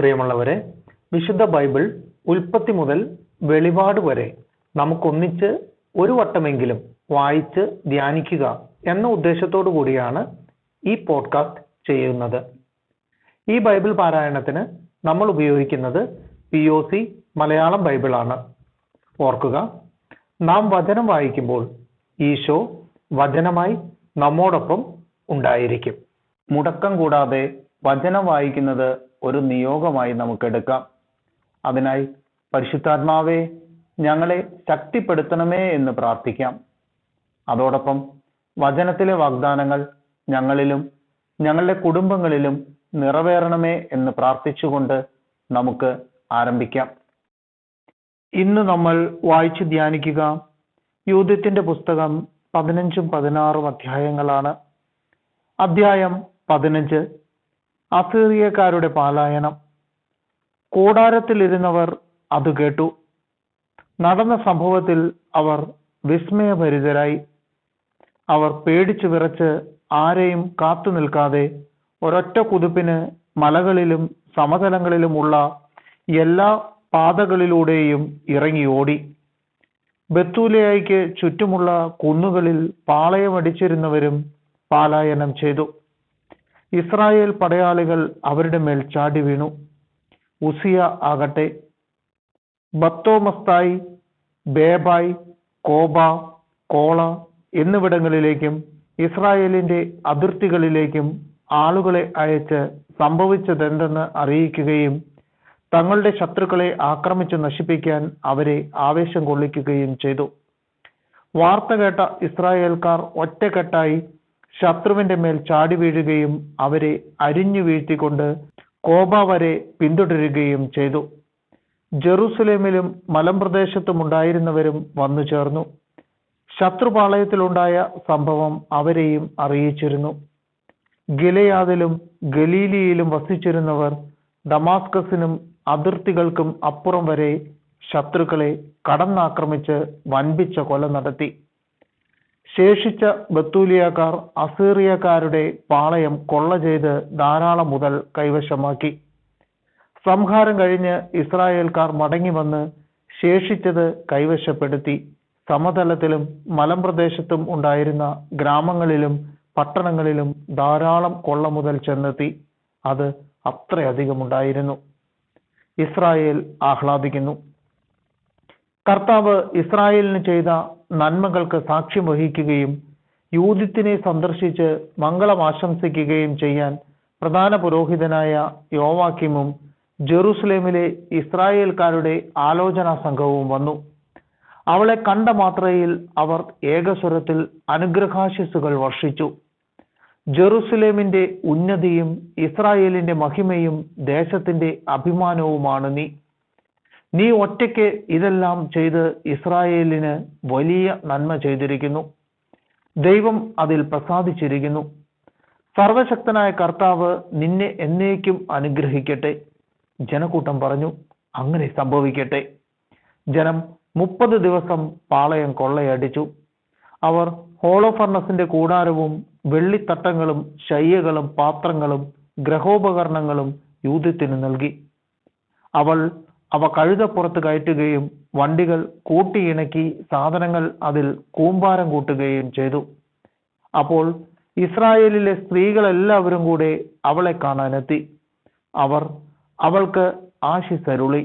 പ്രിയമുള്ളവരെ, വിശുദ്ധ ബൈബിൾ ഉൽപ്പത്തി മുതൽ വെളിപാട് വരെ നമുക്കൊന്നിച്ച് ഒരു വട്ടമെങ്കിലും വായിച്ച് ധ്യാനിക്കുക എന്ന ഉദ്ദേശത്തോടു കൂടിയാണ് ഈ പോഡ്കാസ്റ്റ് ചെയ്യുന്നത്. ഈ ബൈബിൾ പാരായണത്തിന് നമ്മൾ ഉപയോഗിക്കുന്നത് POC മലയാളം ബൈബിളാണ്. ഓർക്കുക, നാം വചനം വായിക്കുമ്പോൾ ഈശോ വചനമായി നമ്മോടൊപ്പം ഉണ്ടായിരിക്കും. മുടക്കം കൂടാതെ വചനം വായിക്കുന്നത് ഒരു നിയോഗമായി നമുക്കെടുക്കാം. അതിനായി പരിശുദ്ധാത്മാവേ, ഞങ്ങളെ ശക്തിപ്പെടുത്തണമേ എന്ന് പ്രാർത്ഥിക്കാം. അതോടൊപ്പം വചനത്തിലെ വാഗ്ദാനങ്ങൾ ഞങ്ങളിലും ഞങ്ങളുടെ കുടുംബങ്ങളിലും നിറവേറണമേ എന്ന് പ്രാർത്ഥിച്ചുകൊണ്ട് നമുക്ക് ആരംഭിക്കാം. ഇന്ന് നമ്മൾ വായിച്ച് ധ്യാനിക്കുക യൂഥത്തിന്റെ പുസ്തകം 15ഉം 16ഉം അധ്യായങ്ങളാണ്. അധ്യായം 15, അസീറിയക്കാരുടെ പലായനം. കൂടാരത്തിലിരുന്നവർ അത് കേട്ടു. നടന്ന സംഭവത്തിൽ അവർ വിസ്മയഭരിതരായി. അവർ പേടിച്ചു വിറച്ച് ആരെയും കാത്തു നിൽക്കാതെ ഒരൊറ്റ കുതിപ്പിന് മലകളിലും സമതലങ്ങളിലുമുള്ള എല്ലാ പാതകളിലൂടെയും ഇറങ്ങി ഓടി. ബത്തൂലയ്ക്ക് ചുറ്റുമുള്ള കുന്നുകളിൽ പാളയമടിച്ചിരുന്നവരും പലായനം ചെയ്തു. ഇസ്രായേൽ പടയാളികൾ അവരുടെ മേൽ ചാടി വീണു. ഉസിയ ആകട്ടെ ബത്തോമസ്തായി, ബേബായ്, കോബ, കോള എന്നിവിടങ്ങളിലേക്കും ഇസ്രായേലിന്റെ അതിർത്തികളിലേക്കും ആളുകളെ അയച്ച് സംഭവിച്ചതെന്തെന്ന് അറിയിക്കുകയും തങ്ങളുടെ ശത്രുക്കളെ ആക്രമിച്ച് നശിപ്പിക്കാൻ അവരെ ആവേശം കൊള്ളിക്കുകയും ചെയ്തു. വാർത്ത കേട്ട ഇസ്രായേൽക്കാർ ഒറ്റക്കെട്ടായി ശത്രുവിന്റെ മേൽ ചാടി വീഴുകയും അവരെ അരിഞ്ഞു വീഴ്ത്തിക്കൊണ്ട് കോബ വരെ പിന്തുടരുകയും ചെയ്തു. ജെറുസലേമിലും മലമ്പ്രദേശത്തും ഉണ്ടായിരുന്നവരും വന്നു ചേർന്നു. ശത്രുപാളയത്തിലുണ്ടായ സംഭവം അവരെയും അറിയിച്ചിരുന്നു. ഗിലെയാദിലും ഗലീലിയിലും വസിച്ചിരുന്നവർ ദമാസ്കസിനും അതിർത്തികൾക്കും അപ്പുറം വരെ ശത്രുക്കളെ കടന്നാക്രമിച്ച് വൻപിച്ച കൊല നടത്തി. ശേഷിച്ച ബത്തൂലിയക്കാർ അസീറിയക്കാരുടെ പാളയം കൊള്ള ചെയ്ത് ധാരാളം മുതൽ കൈവശമാക്കി. സംഹാരം കഴിഞ്ഞ് ഇസ്രായേൽക്കാർ മടങ്ങി വന്ന് ശേഷിച്ചത് കൈവശപ്പെടുത്തി. സമതലത്തിലും മലമ്പ്രദേശത്തും ഉണ്ടായിരുന്ന ഗ്രാമങ്ങളിലും പട്ടണങ്ങളിലും ധാരാളം കൊള്ള മുതൽ ചെന്നെത്തി. അത് അത്രയധികമുണ്ടായിരുന്നു. ഇസ്രായേൽ ആഹ്ലാദിക്കുന്നു. കർത്താവ് ഇസ്രായേലിന് ചെയ്ത നന്മകൾക്ക് സാക്ഷ്യം വഹിക്കുകയും യൂഥത്തിനെ സന്ദർശിച്ച് മംഗളം ആശംസിക്കുകയും ചെയ്യാൻ പ്രധാന പുരോഹിതനായ യോവാക്കിമും ജെറുസലേമിലെ ഇസ്രായേൽക്കാരുടെ ആലോചനാ സംഘവും വന്നു. അവളെ കണ്ട മാത്രയിൽ അവർ ഏകസ്വരത്തിൽ അനുഗ്രഹാശിസുകൾ വർഷിച്ചു. ജെറുസലേമിന്റെ ഉന്നതിയും ഇസ്രായേലിന്റെ മഹിമയും ദേശത്തിന്റെ അഭിമാനവുമാണ് നീ. നീ ഒറ്റയ്ക്ക് ഇതെല്ലാം ചെയ്ത് ഇസ്രായേലിന് വലിയ നന്മ ചെയ്തിരിക്കുന്നു. ദൈവം അതിൽ പ്രസാദിച്ചിരിക്കുന്നു. സർവശക്തനായ കർത്താവ് നിന്നെ എന്നേക്കും അനുഗ്രഹിക്കട്ടെ. ജനക്കൂട്ടം പറഞ്ഞു, അങ്ങനെ സംഭവിക്കട്ടെ. ജനം 30 ദിവസം പാളയം കൊള്ളയടിച്ചു. അവർ ഹോളോഫർണസിന്റെ കൂടാരവും വെള്ളിത്തട്ടങ്ങളും ശയ്യകളും പാത്രങ്ങളും ഗ്രഹോപകരണങ്ങളും യൂഥത്തിന് നൽകി. അവ കഴുതപ്പുറത്ത് കയറ്റുകയും വണ്ടികൾ കൂട്ടിയിണക്കി സാധനങ്ങൾ അതിൽ കൂമ്പാരം കൂട്ടുകയും ചെയ്തു. അപ്പോൾ ഇസ്രായേലിലെ സ്ത്രീകളെല്ലാവരും കൂടെ അവളെ കാണാനെത്തി. അവർ അവൾക്ക് ആശിസരുളി.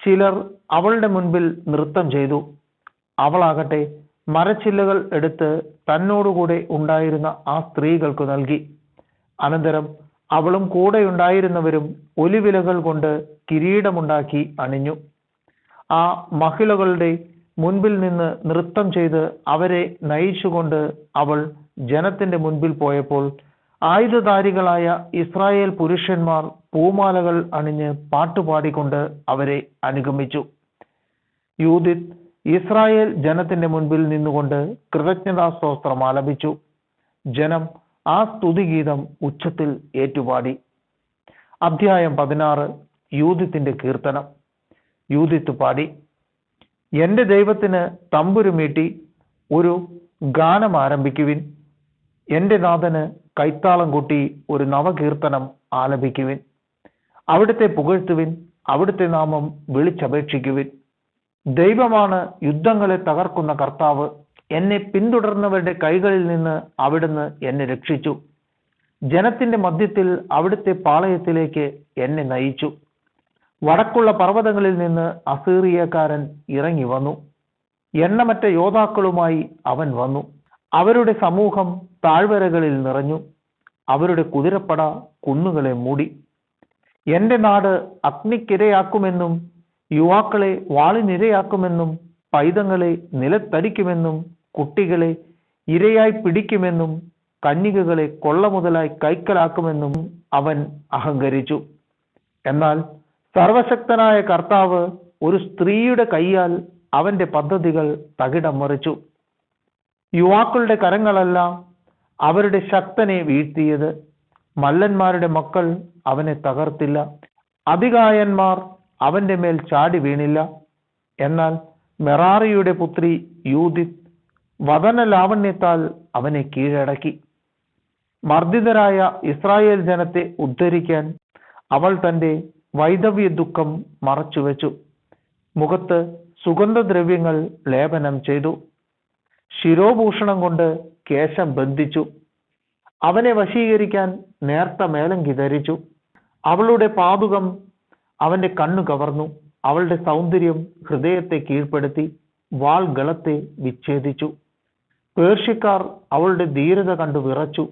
ചിലർ അവളുടെ മുൻപിൽ നൃത്തം ചെയ്തു. അവളാകട്ടെ മരച്ചില്ലകൾ എടുത്ത് തന്നോടുകൂടെ ഉണ്ടായിരുന്ന ആ സ്ത്രീകൾക്ക് നൽകി. അനന്തരം അവളും കൂടെ ഉണ്ടായിരുന്നവരും ഒലിവിലകൾ കൊണ്ട് കിരീടമുണ്ടാക്കി അണിഞ്ഞു. ആ മഹിളകളുടെ മുൻപിൽ നിന്ന് നൃത്തം ചെയ്ത് അവരെ നയിച്ചുകൊണ്ട് അവൾ ജനത്തിന്റെ മുൻപിൽ പോയപ്പോൾ ആയുധധാരികളായ ഇസ്രായേൽ പുരുഷന്മാർ പൂമാലകൾ അണിഞ്ഞ് പാട്ടുപാടിക്കൊണ്ട് അവരെ അനുഗമിച്ചു. യൂഥിത്ത് ഇസ്രായേൽ ജനത്തിന്റെ മുൻപിൽ നിന്നുകൊണ്ട് കൃതജ്ഞതാസ്തോത്രം ആലപിച്ചു. ജനം ആ സ്തുതിഗീതം ഉച്ചത്തിൽ ഏറ്റുപാടി. അധ്യായം 16, യൂഥിത്തിന്റെ കീർത്തനം. യൂഥിത്ത് പാടി, എന്റെ ദൈവത്തിന് തമ്പുരുമീട്ടി ഒരു ഗാനം ആരംഭിക്കുവിൻ. എന്റെ നാഥന് കൈത്താളം കൂട്ടി ഒരു നവകീർത്തനം ആലപിക്കുവിൻ. അവിടുത്തെ പുകഴ്ത്തുവിൻ, അവിടുത്തെ നാമം വിളിച്ചപേക്ഷിക്കുവിൻ. ദൈവമാണ് യുദ്ധങ്ങളെ തകർക്കുന്ന കർത്താവ്. എന്നെ പിന്തുടർന്നവരുടെ കൈകളിൽ നിന്ന് അവിടുന്ന് എന്നെ രക്ഷിച്ചു. ജനത്തിന്റെ മധ്യത്തിൽ അവിടുത്തെ പാളയത്തിലേക്ക് എന്നെ നയിച്ചു. വടക്കുള്ള പർവ്വതങ്ങളിൽ നിന്ന് അസീറിയക്കാരൻ ഇറങ്ങി വന്നു. എണ്ണമറ്റ യോദ്ധാക്കളുമായി അവൻ വന്നു. അവരുടെ സമൂഹം താഴ്വരകളിൽ നിറഞ്ഞു. അവരുടെ കുതിരപ്പട കുന്നുകളെ മൂടി. എന്റെ നാട് അഗ്നിക്കിരയാക്കുമെന്നും യുവാക്കളെ വാളിനിരയാക്കുമെന്നും പൈതങ്ങളെ നിലത്തടിക്കുമെന്നും കുട്ടികളെ ഇരയായി പിടിക്കുമെന്നും കന്യകകളെ കൊള്ള മുതലായി കൈക്കലാക്കുമെന്നും അവൻ അഹങ്കരിച്ചു. എന്നാൽ സർവശക്തനായ കർത്താവ് ഒരു സ്ത്രീയുടെ കൈയാൽ അവന്റെ പദ്ധതികൾ തകിടം മറിച്ചു. യുവാക്കളുടെ കരങ്ങളല്ല അവരുടെ ശക്തനെ വീഴ്ത്തിയത്. മല്ലന്മാരുടെ മക്കൾ അവനെ തകർത്തില്ല. അതികായന്മാർ അവന്റെ മേൽ ചാടി വീണില്ല. എന്നാൽ മെറാറിയുടെ പുത്രി യൂദിത്ത് വദന ലാവണ്യത്താൽ അവനെ കീഴടക്കി. മർദ്ദിതരായ ഇസ്രായേൽ ജനത്തെ ഉദ്ധരിക്കാൻ അവൾ തന്റെ വൈധവ്യ ദുഃഖം മറച്ചുവെച്ചു. മുഖത്ത് സുഗന്ധദ്രവ്യങ്ങൾ ലേപനം ചെയ്തു. ശിരോഭൂഷണം കൊണ്ട് കേശം ബന്ധിച്ചു. അവനെ വശീകരിക്കാൻ നേർത്ത മേലങ്കി ധരിച്ചു. അവളുടെ പാതുകം അവന്റെ കണ്ണു കവർന്നു. അവളുടെ സൗന്ദര്യം ഹൃദയത്തെ കീഴ്പ്പെടുത്തി. വാൾ ഗളത്തെ വിച്ഛേദിച്ചു. പേർഷ്യക്കാർ അവളുടെ ധീരത കണ്ടു വിറച്ചു.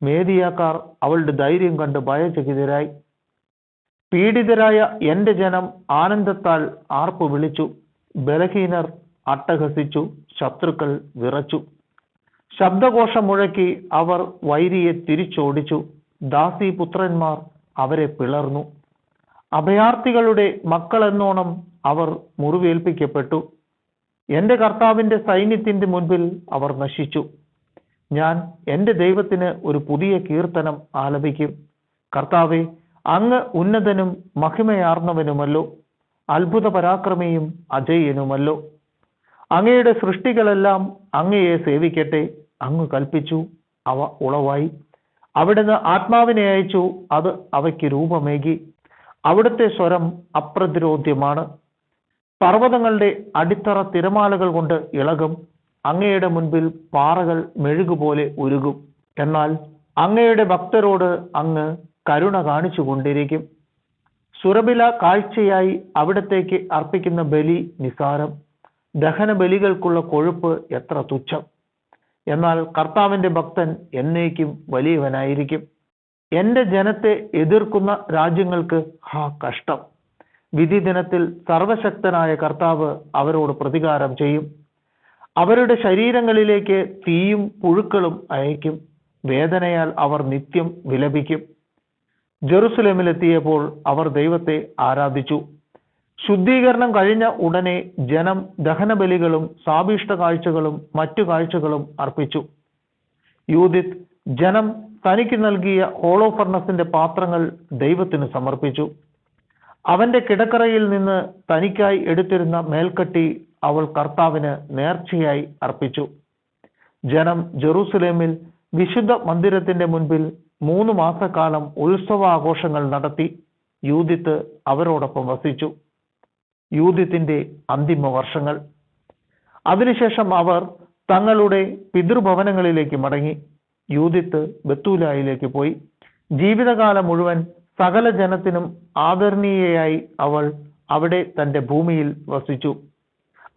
മേദിയാക്കാർ അവളുടെ ധൈര്യം കണ്ട് ഭയചകിതരായി. പീഡിതരായ എന്റെ ജനം ആനന്ദത്താൽ ആർപ്പു വിളിച്ചു. ബലഹീനർ അട്ടഹസിച്ചു. ശത്രുക്കൾ വിറച്ചു. ശബ്ദഘോഷം മുഴക്കി അവർ വൈരിയെ തിരിച്ചോടിച്ചു. ദാസീപുത്രന്മാർ അവരെ പിളർന്നു. അഭയാർത്ഥികളുടെ മക്കളെന്നോണം അവർ മുറിവേൽപ്പിക്കപ്പെട്ടു. എന്റെ കർത്താവിന്റെ സൈന്യത്തിന്റെ മുൻപിൽ അവർ നശിച്ചു. ഞാൻ എന്റെ ദൈവത്തിന് ഒരു പുതിയ കീർത്തനം ആലപിക്കും. കർത്താവെ, അങ്ങ് ഉന്നതനും മഹിമയാർന്നവനുമല്ലോ, അത്ഭുത പരാക്രമിയും അജയ്യനുമല്ലോ. അങ്ങയുടെ സൃഷ്ടികളെല്ലാം അങ്ങയെ സേവിക്കട്ടെ. അങ്ങ് കൽപ്പിച്ചു, അവ ഉളവായി. അവിടുന്ന് ആത്മാവിനെ അയച്ചു, അത് അവയ്ക്ക് രൂപമേകി. അവിടുത്തെ സ്വരം അപ്രതിരോധ്യമാണ്. പർവ്വതങ്ങളുടെ അടിത്തറ തിരമാലകൾ കൊണ്ട് ഇളകും. അങ്ങയുടെ മുൻപിൽ പാറകൾ മെഴുകുപോലെ ഉരുകും. എന്നാൽ അങ്ങയുടെ ഭക്തരോട് അങ്ങ് കരുണ കാണിച്ചു കൊണ്ടിരിക്കും. സുരഭില കാഴ്ചയായി അവിടത്തേക്ക് അർപ്പിക്കുന്ന ബലി നിസാരം. ദഹന ബലികൾക്കുള്ള കൊഴുപ്പ് എത്ര തുച്ഛം. എന്നാൽ കർത്താവിന്റെ ഭക്തൻ എന്നേക്കും വലിയവനായിരിക്കും. എന്റെ ജനത്തെ എതിർക്കുന്ന രാജ്യങ്ങൾക്ക് കഷ്ടം. വിധി ദിനത്തിൽ സർവശക്തനായ കർത്താവ് അവരോട് പ്രതികാരം ചെയ്യും. അവരുടെ ശരീരങ്ങളിലേക്ക് തീയും പുഴുക്കളും അയക്കും. വേദനയാൽ അവർ നിത്യം വിലപിക്കും. ജെറുസലേമിലെത്തിയപ്പോൾ അവർ ദൈവത്തെ ആരാധിച്ചു. ശുദ്ധീകരണം കഴിഞ്ഞ ഉടനെ ജനം ദഹനബലികളും സാഭീഷ്ട കാഴ്ചകളും മറ്റു കാഴ്ചകളും അർപ്പിച്ചു. യൂദിത്ത് ജനം തനിക്ക് നൽകിയ ഹോളോഫർണസിന്റെ പാത്രങ്ങൾ ദൈവത്തിന് സമർപ്പിച്ചു. അവന്റെ കിടക്കറയിൽ നിന്ന് തനിക്കായി എടുത്തിരുന്ന മേൽക്കട്ടി അവൾ കർത്താവിന് നേർച്ചയായി അർപ്പിച്ചു. ജനം ജെറൂസലേമിൽ വിശുദ്ധ മന്ദിരത്തിന്റെ മുൻപിൽ 3 മാസക്കാലം ഉത്സവാഘോഷങ്ങൾ നടത്തി. യൂദിത്ത് അവരോടൊപ്പം വസിച്ചു. യൂദിത്തിന്റെ അന്തിമ വർഷങ്ങൾ. അതിനുശേഷം അവർ തങ്ങളുടെ പിതൃഭവനങ്ങളിലേക്ക് മടങ്ങി. യൂദിത്ത് ബത്തൂലായിലേക്ക് പോയി. ജീവിതകാലം മുഴുവൻ സകല ജനത്തിനും ആദരണീയയായി അവൾ അവിടെ തന്റെ ഭൂമിയിൽ വസിച്ചു.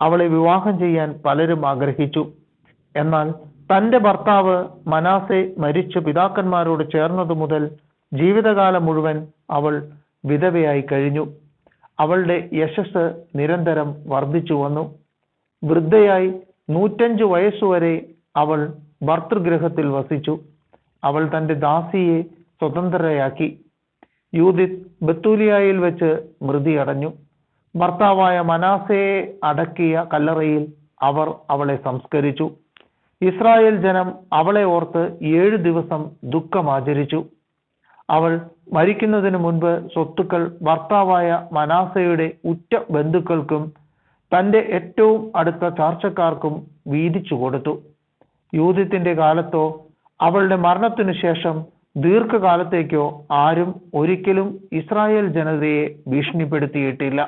അവളെ വിവാഹം ചെയ്യാൻ പലരും ആഗ്രഹിച്ചു. എന്നാൽ തന്റെ ഭർത്താവ് മനാസെ മരിച്ച പിതാക്കന്മാരോട് ചേർന്നതു മുതൽ ജീവിതകാലം മുഴുവൻ അവൾ വിധവയായി കഴിഞ്ഞു. അവളുടെ യശസ് നിരന്തരം വർദ്ധിച്ചു വന്നു. വൃദ്ധയായി 105 വയസ്സുവരെ അവൾ ഭർതൃഗൃഹത്തിൽ വസിച്ചു. അവൾ തന്റെ ദാസിയെ സ്വതന്ത്രയാക്കി. യൂദിത്ത് ബത്തൂലിയായിൽ വെച്ച് മൃതിയടഞ്ഞു. ഭർത്താവായ മനാസയെ അടക്കിയ കല്ലറയിൽ അവർ അവളെ സംസ്കരിച്ചു. ഇസ്രായേൽ ജനം അവളെ ഓർത്ത് 7 ദിവസം ദുഃഖമാചരിച്ചു. അവൾ മരിക്കുന്നതിന് മുൻപ് സ്വത്തുക്കൾ ഭർത്താവായ മനാസയുടെ ഉറ്റ ബന്ധുക്കൾക്കും തന്റെ ഏറ്റവും അടുത്ത ചാർച്ചക്കാർക്കും വീതിച്ചു കൊടുത്തു. യൂദിത്തിന്റെ കാലത്തോ അവളുടെ മരണത്തിനു ശേഷം ദീർഘകാലത്തേക്കോ ആരും ഒരിക്കലും ഇസ്രായേൽ ജനതയെ ഭീഷണിപ്പെടുത്തിയിട്ടില്ല.